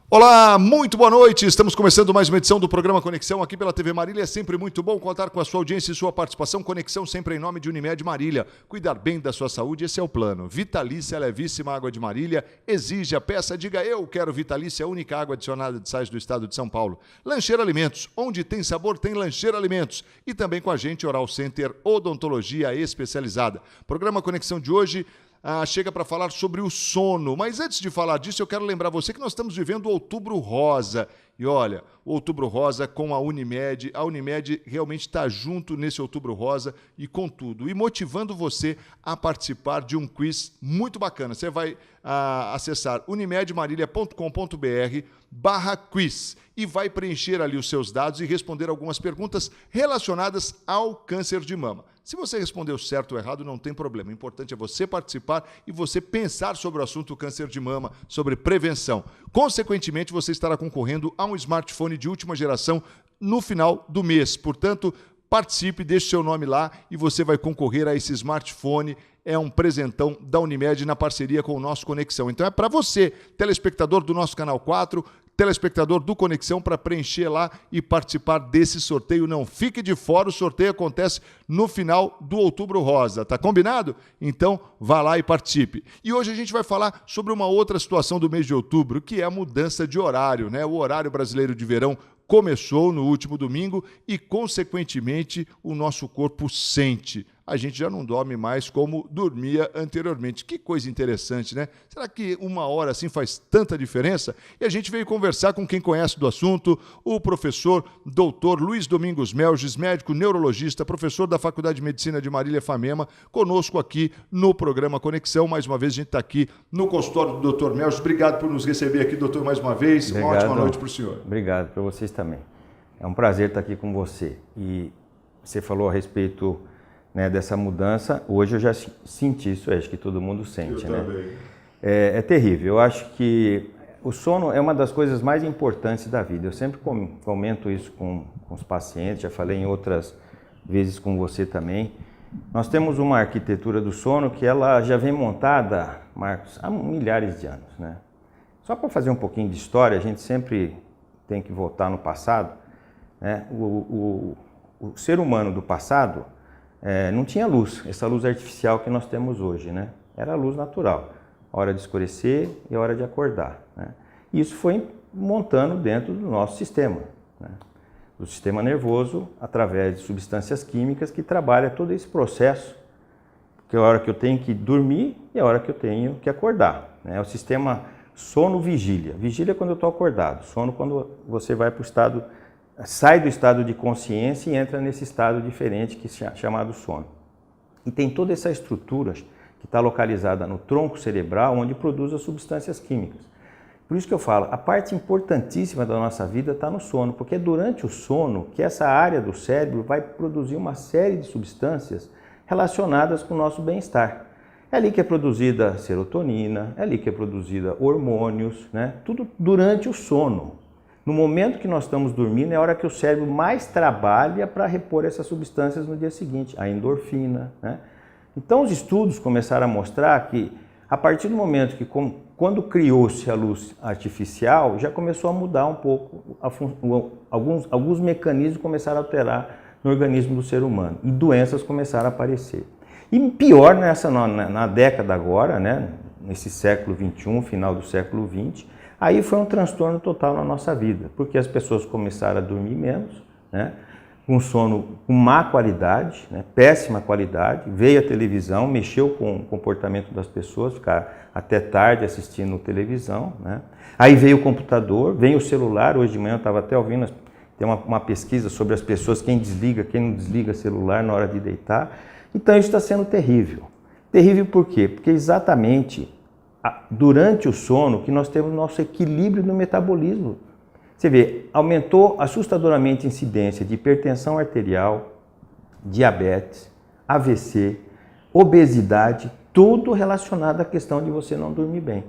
Olá, muito boa noite. Estamos começando mais uma edição do programa Conexão aqui pela TV Marília. É sempre muito bom contar com a sua audiência e sua participação. Conexão sempre em nome de Unimed Marília. Cuidar bem da sua saúde, esse é o plano. Vitalícia, levíssima água de Marília. Exija, peça, diga eu quero Vitalícia, a única água adicionada de sais do estado de São Paulo. Lancheira Alimentos, onde tem sabor tem Lancheira Alimentos. E também com a gente Oral Center Odontologia Especializada. Programa Conexão de hoje chega para falar sobre o sono. Mas antes de falar disso, eu quero lembrar você que nós estamos vivendo o Outubro Rosa. E olha, o Outubro Rosa com a Unimed. A Unimed realmente está junto nesse Outubro Rosa e com tudo. E motivando você a participar de um quiz muito bacana. Você vai acessar unimedmarília.com.br/quiz e vai preencher ali os seus dados e responder algumas perguntas relacionadas ao câncer de mama. Se você respondeu certo ou errado, não tem problema. O importante é você participar e você pensar sobre o assunto câncer de mama, sobre prevenção. Consequentemente, você estará concorrendo a um smartphone de última geração no final do mês. Portanto, participe, deixe seu nome lá e você vai concorrer a esse smartphone. É um presentão da Unimed na parceria com o nosso Conexão. Então é para você, telespectador do nosso Canal 4, telespectador do Conexão, para preencher lá e participar desse sorteio. Não fique de fora, o sorteio acontece no final do Outubro Rosa, tá combinado? Então vá lá e participe. E hoje a gente vai falar sobre uma outra situação do mês de outubro, que é a mudança de horário, né? O horário brasileiro de verão começou no último domingo e, consequentemente, o nosso corpo sente. A gente já não dorme mais como dormia anteriormente. Que coisa interessante, né? Será que uma hora assim faz tanta diferença? E a gente veio conversar com quem conhece do assunto, o professor Dr. Luiz Domingos Melges, médico neurologista, professor da Faculdade de Medicina de Marília FAMEMA, conosco aqui no programa Conexão. Mais uma vez a gente está aqui no consultório do Dr. Melges. Obrigado por nos receber aqui, doutor, mais uma vez. Obrigado. Uma ótima noite para o senhor. Obrigado para vocês também. É um prazer estar aqui com você. E você falou a respeito, né, dessa mudança. Hoje eu já senti isso, acho que todo mundo sente, eu né? Também. É terrível. Eu acho que o sono é uma das coisas mais importantes da vida. Eu sempre comento isso com os pacientes, já falei em outras vezes com você também. Nós temos uma arquitetura do sono que ela já vem montada, Marcos, há milhares de anos, né? Só para fazer um pouquinho de história, a gente sempre tem que voltar no passado, né? O ser humano do passado não tinha luz, essa luz artificial que nós temos hoje, né? Era a luz natural, a hora de escurecer e a hora de acordar, né? E isso foi montando dentro do nosso sistema, né? Do sistema nervoso, através de substâncias químicas que trabalham todo esse processo, que é a hora que eu tenho que dormir e a hora que eu tenho que acordar, né? É o sistema sono-vigília. Vigília é quando eu estou acordado, sono quando você vai para o estado, sai do estado de consciência e entra nesse estado diferente que é chamado sono. E tem toda essa estrutura que está localizada no tronco cerebral, onde produz as substâncias químicas. Por isso que eu falo, a parte importantíssima da nossa vida está no sono, porque é durante o sono que essa área do cérebro vai produzir uma série de substâncias relacionadas com o nosso bem-estar. É ali que é produzida serotonina, é ali que é produzida hormônios, né? Tudo durante o sono. No momento que nós estamos dormindo é a hora que o cérebro mais trabalha para repor essas substâncias no dia seguinte, a endorfina, né? Então os estudos começaram a mostrar que a partir do momento que quando criou-se a luz artificial, já começou a mudar um pouco, alguns mecanismos começaram a alterar no organismo do ser humano e doenças começaram a aparecer. E pior na década agora, né, nesse século XXI, final do século XX, aí foi um transtorno total na nossa vida, porque as pessoas começaram a dormir menos, né, com sono com má qualidade, né, péssima qualidade, veio a televisão, mexeu com o comportamento das pessoas, ficar até tarde assistindo televisão, né. Aí veio o computador, veio o celular. Hoje de manhã eu estava até ouvindo, tem uma pesquisa sobre as pessoas, quem desliga, quem não desliga celular na hora de deitar. Então isso está sendo terrível. Terrível por quê? Porque exatamente durante o sono que nós temos nosso equilíbrio no metabolismo. Você vê, aumentou assustadoramente a incidência de hipertensão arterial, diabetes, AVC, obesidade, tudo relacionado à questão de você não dormir bem.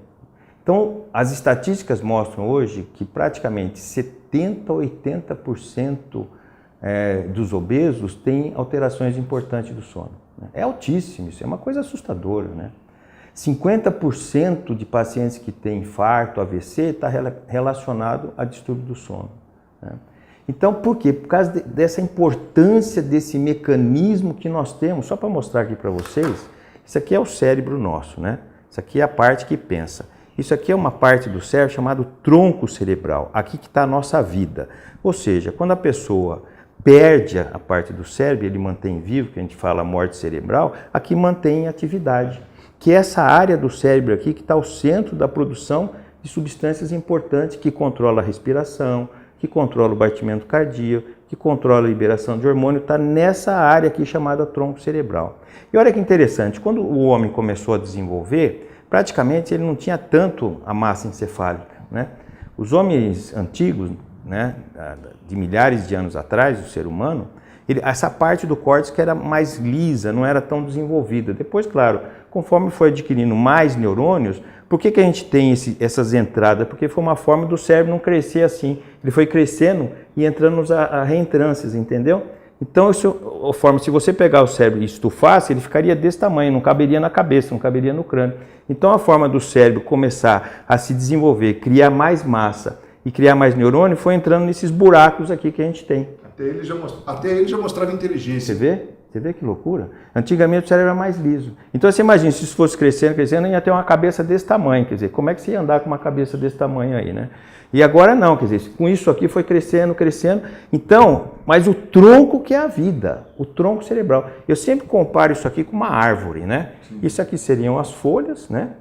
Então, as estatísticas mostram hoje que praticamente 70% a 80% dos obesos têm alterações importantes do sono. É altíssimo, isso é uma coisa assustadora, né? 50% de pacientes que têm infarto, AVC, está relacionado a distúrbio do sono, né? Então, por quê? Por causa dessa importância desse mecanismo que nós temos. Só para mostrar aqui para vocês, isso aqui é o cérebro nosso, né? Isso aqui é a parte que pensa. Isso aqui é uma parte do cérebro chamado tronco cerebral. Aqui que está a nossa vida. Ou seja, quando a pessoa perde a parte do cérebro, ele mantém vivo, que a gente fala morte cerebral, aqui mantém em atividade. Que é essa área do cérebro aqui que está ao centro da produção de substâncias importantes que controla a respiração, que controla o batimento cardíaco, que controla a liberação de hormônio, está nessa área aqui chamada tronco cerebral. E olha que interessante, quando o homem começou a desenvolver, praticamente ele não tinha tanto a massa encefálica, né? Os homens antigos, né, de milhares de anos atrás, o ser humano, essa parte do córtex que era mais lisa, não era tão desenvolvida. Depois, claro, conforme foi adquirindo mais neurônios, por que a gente tem essas entradas? Porque foi uma forma do cérebro não crescer assim. Ele foi crescendo e entrando nas reentrâncias, entendeu? Então, se você pegar o cérebro e estufasse, ele ficaria desse tamanho, não caberia na cabeça, não caberia no crânio. Então, a forma do cérebro começar a se desenvolver, criar mais massa e criar mais neurônio, foi entrando nesses buracos aqui que a gente tem. Até ele já mostrava inteligência. Você vê? Você vê que loucura? Antigamente o cérebro era mais liso. Então você imagina, se isso fosse crescendo, ia ter uma cabeça desse tamanho. Quer dizer, como é que você ia andar com uma cabeça desse tamanho aí, né? E agora não, quer dizer, com isso aqui foi crescendo, crescendo. Então, mas o tronco que é a vida, o tronco cerebral. Eu sempre comparo isso aqui com uma árvore, né? Sim. Isso aqui seriam as folhas, né?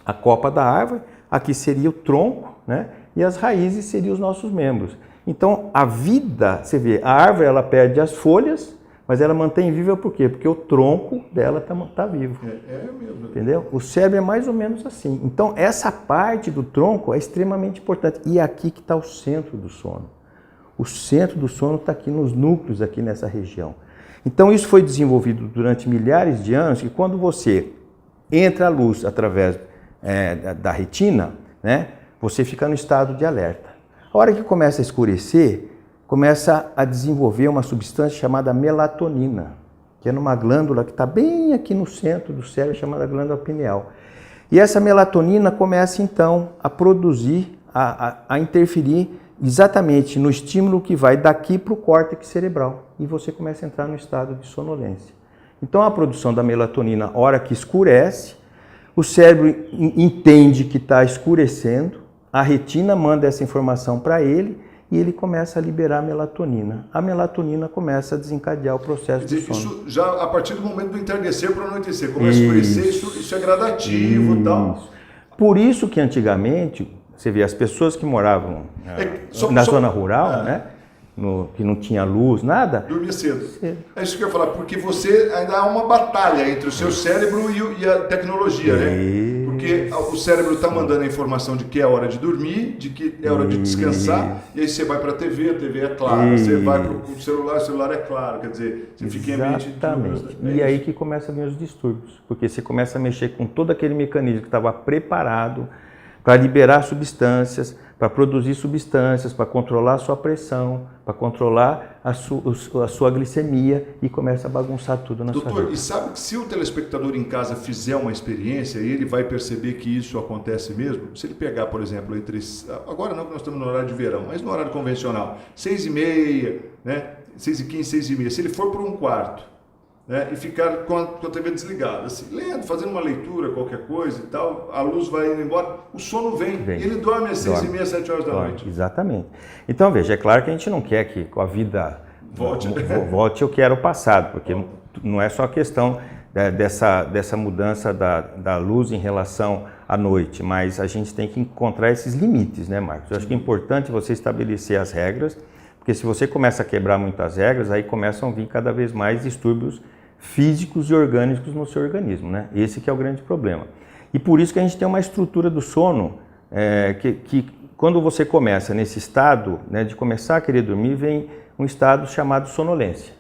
A copa da árvore. Aqui seria o tronco, né? E as raízes seriam os nossos membros. Então, a vida, você vê, a árvore ela perde as folhas, mas ela mantém viva por quê? Porque o tronco dela tá vivo. É mesmo. Entendeu? O cérebro é mais ou menos assim. Então, essa parte do tronco é extremamente importante. E é aqui que está o centro do sono. O centro do sono está aqui nos núcleos, aqui nessa região. Então, isso foi desenvolvido durante milhares de anos, que quando você entra a luz através da retina, né, você fica no estado de alerta. A hora que começa a escurecer, começa a desenvolver uma substância chamada melatonina, que é numa glândula que está bem aqui no centro do cérebro, chamada glândula pineal. E essa melatonina começa então a produzir, a interferir exatamente no estímulo que vai daqui para o córtex cerebral. E você começa a entrar no estado de sonolência. Então a produção da melatonina, a hora que escurece, o cérebro entende que está escurecendo, a retina manda essa informação para ele e ele começa a liberar a melatonina. A melatonina começa a desencadear o processo de sono. Isso já a partir do momento do entardecer para o anoitecer. Começa a escurecer, isso é gradativo e tal. Por isso que antigamente, você vê, as pessoas que moravam na zona rural, né? Que não tinha luz, nada. Dormia cedo. É isso que eu ia falar, porque você ainda há uma batalha entre o seu cérebro e a tecnologia, né? Porque o cérebro está mandando a informação de que é hora de dormir, de que é hora de descansar, e aí você vai para a TV é claro, você vai para o celular, o celular é claro, quer dizer, você fica em ambiente de Exatamente. E aí que começa a vir os distúrbios, porque você começa a mexer com todo aquele mecanismo que estava preparado para liberar substâncias, para produzir substâncias, para controlar a sua pressão, para controlar a sua glicemia e começa a bagunçar tudo na sua vida. Doutor, e sabe que se o telespectador em casa fizer uma experiência, ele vai perceber que isso acontece mesmo? Se ele pegar, por exemplo, agora não que nós estamos no horário de verão, mas no horário convencional, 6h30, né? 6h15, 6h30, se ele for para um quarto, né, e ficar com a TV desligada, assim, lendo, fazendo uma leitura, qualquer coisa e tal, a luz vai indo embora, o sono vem. E ele dorme às 6h30, 7 horas da noite. Exatamente. Então, veja, é claro que a gente não quer que a vida volte ao que era o passado, porque não é só a questão dessa mudança da luz em relação à noite, mas a gente tem que encontrar esses limites, né, Marcos? Eu acho que é importante você estabelecer as regras, porque se você começa a quebrar muitas regras, aí começam a vir cada vez mais distúrbios físicos e orgânicos no seu organismo, né? Esse que é o grande problema. E por isso que a gente tem uma estrutura do sono que quando você começa nesse estado, né, de começar a querer dormir, vem um estado chamado sonolência,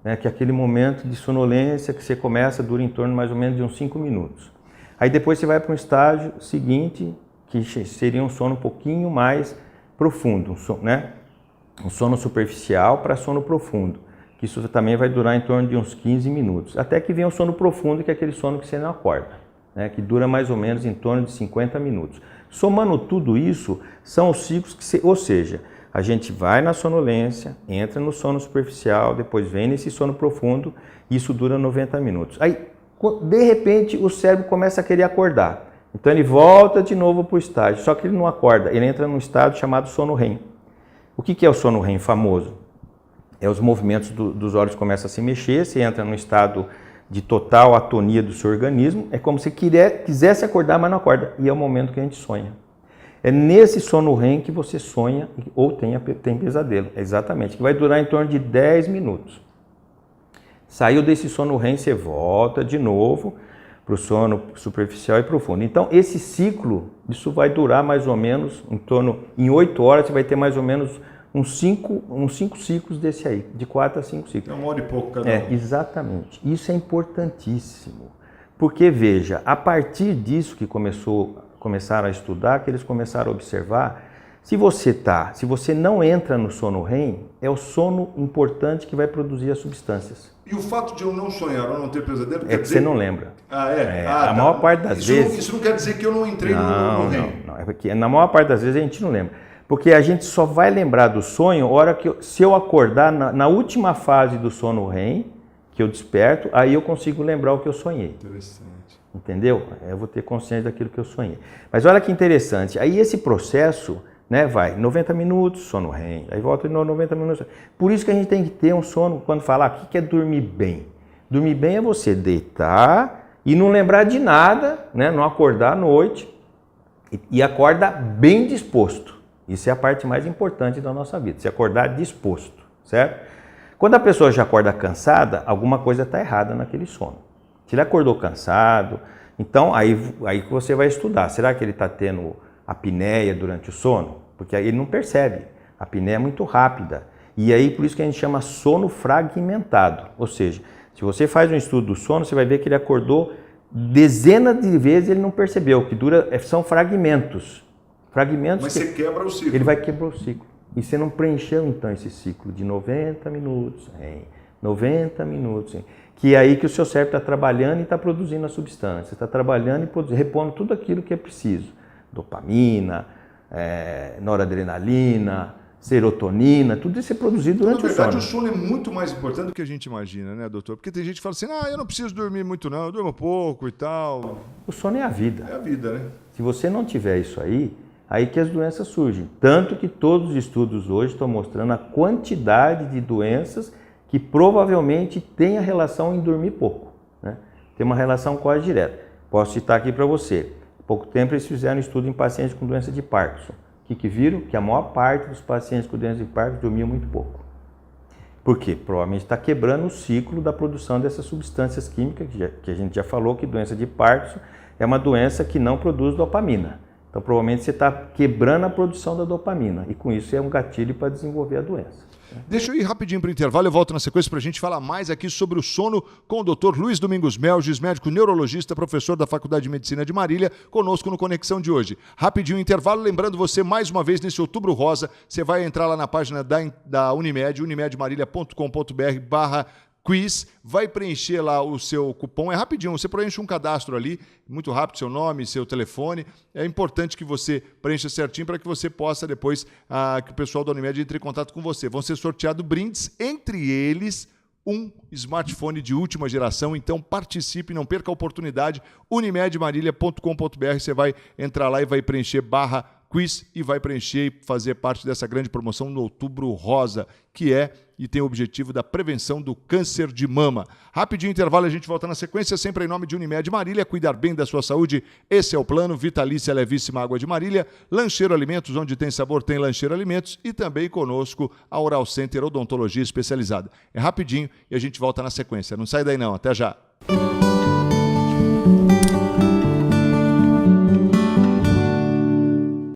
né, que é aquele momento de sonolência que você começa, dura em torno mais ou menos de uns 5 minutos. Aí depois você vai para um estágio seguinte, que seria um sono um pouquinho mais profundo, né? Um sono superficial para sono profundo, que isso também vai durar em torno de uns 15 minutos, até que vem o sono profundo, que é aquele sono que você não acorda. né, que dura mais ou menos em torno de 50 minutos. Somando tudo isso, são os ciclos que, ou seja, a gente vai na sonolência, entra no sono superficial, depois vem nesse sono profundo, e isso dura 90 minutos. Aí, de repente, o cérebro começa a querer acordar. Então ele volta de novo para o estágio, só que ele não acorda, ele entra num estado chamado sono REM. O que é o sono REM famoso? É os movimentos dos olhos começam a se mexer, você entra num estado de total atonia do seu organismo, é como se quisesse acordar, mas não acorda, e é o momento que a gente sonha. É nesse sono REM que você sonha ou tem pesadelo, exatamente, que vai durar em torno de 10 minutos. Saiu desse sono REM, você volta de novo para o sono superficial e profundo. Então, esse ciclo, isso vai durar mais ou menos, em 8 horas, você vai ter mais ou menos uns 5 ciclos desse aí, de 4 a 5 ciclos. É 1 hora e pouco cada um. Exatamente. Isso é importantíssimo. Porque, veja, a partir disso que começaram a estudar, que eles começaram a observar, se você não entra no sono REM, é o sono importante que vai produzir as substâncias. E o fato de eu não sonhar ou não ter pesadelo... É que você não lembra. A maior parte das vezes... Isso não quer dizer que eu não entrei no REM. Não. É porque na maior parte das vezes a gente não lembra. Porque a gente só vai lembrar do sonho se eu acordar na última fase do sono REM, que eu desperto, aí eu consigo lembrar o que eu sonhei. Interessante. Entendeu? Eu vou ter consciência daquilo que eu sonhei. Mas olha que interessante. Aí esse processo... vai 90 minutos, sono REM, aí volta de novo 90 minutos. Por isso que a gente tem que ter um sono, quando falar, o que é dormir bem? Dormir bem é você deitar e não lembrar de nada, né? Não acordar à noite e acorda bem disposto. Isso é a parte mais importante da nossa vida, se acordar disposto, certo? Quando a pessoa já acorda cansada, alguma coisa está errada naquele sono. Se ele acordou cansado, então aí que você vai estudar. Será que ele está tendo apneia durante o sono? Porque aí ele não percebe. A apneia é muito rápida. E aí por isso que a gente chama sono fragmentado. Ou seja, se você faz um estudo do sono, você vai ver que ele acordou dezenas de vezes e ele não percebeu. O que dura são fragmentos. Mas você quebra o ciclo. Ele vai quebrar o ciclo. E você não preencheu então esse ciclo de 90 minutos, 90 minutos. Que é aí que o seu cérebro está trabalhando e está produzindo a substância. Está trabalhando e repondo tudo aquilo que é preciso. Dopamina, noradrenalina, serotonina, tudo isso é produzido durante o sono. Na verdade, o sono é muito mais importante do que a gente imagina, né, doutor? Porque tem gente que fala assim, eu não preciso dormir muito não, eu durmo pouco e tal. O sono é a vida. É a vida, né? Se você não tiver isso aí que as doenças surgem. Tanto que todos os estudos hoje estão mostrando a quantidade de doenças que provavelmente tem a relação em dormir pouco, né? Tem uma relação quase direta. Posso citar aqui para você. Há pouco tempo eles fizeram um estudo em pacientes com doença de Parkinson. O que viram? Que a maior parte dos pacientes com doença de Parkinson dormiam muito pouco. Por quê? Provavelmente está quebrando o ciclo da produção dessas substâncias químicas, que a gente já falou que doença de Parkinson é uma doença que não produz dopamina. Então provavelmente você está quebrando a produção da dopamina e com isso é um gatilho para desenvolver a doença. Deixa eu ir rapidinho para o intervalo, eu volto na sequência para a gente falar mais aqui sobre o sono com o Dr. Luiz Domingos Melges, médico neurologista, professor da Faculdade de Medicina de Marília, conosco no Conexão de hoje. Rapidinho intervalo, lembrando você mais uma vez nesse Outubro Rosa, você vai entrar lá na página da Unimed, unimedmarília.com.br/quiz, vai preencher lá o seu cupom, é rapidinho, você preenche um cadastro ali, muito rápido, seu nome, seu telefone, é importante que você preencha certinho para que você possa depois, que o pessoal da Unimed entre em contato com você. Vão ser sorteados brindes, entre eles um smartphone de última geração, então participe, não perca a oportunidade, unimedmarília.com.br, você vai entrar lá e vai preencher /quiz e vai preencher e fazer parte dessa grande promoção no Outubro Rosa, que e tem o objetivo da prevenção do câncer de mama. Rapidinho intervalo, a gente volta na sequência, sempre em nome de Unimed Marília, cuidar bem da sua saúde, esse é o plano, Vitalícia Levíssima Água de Marília, Lancheiro Alimentos, onde tem sabor tem Lancheiro Alimentos e também conosco a Oral Center Odontologia Especializada. É rapidinho e a gente volta na sequência, não sai daí não, até já.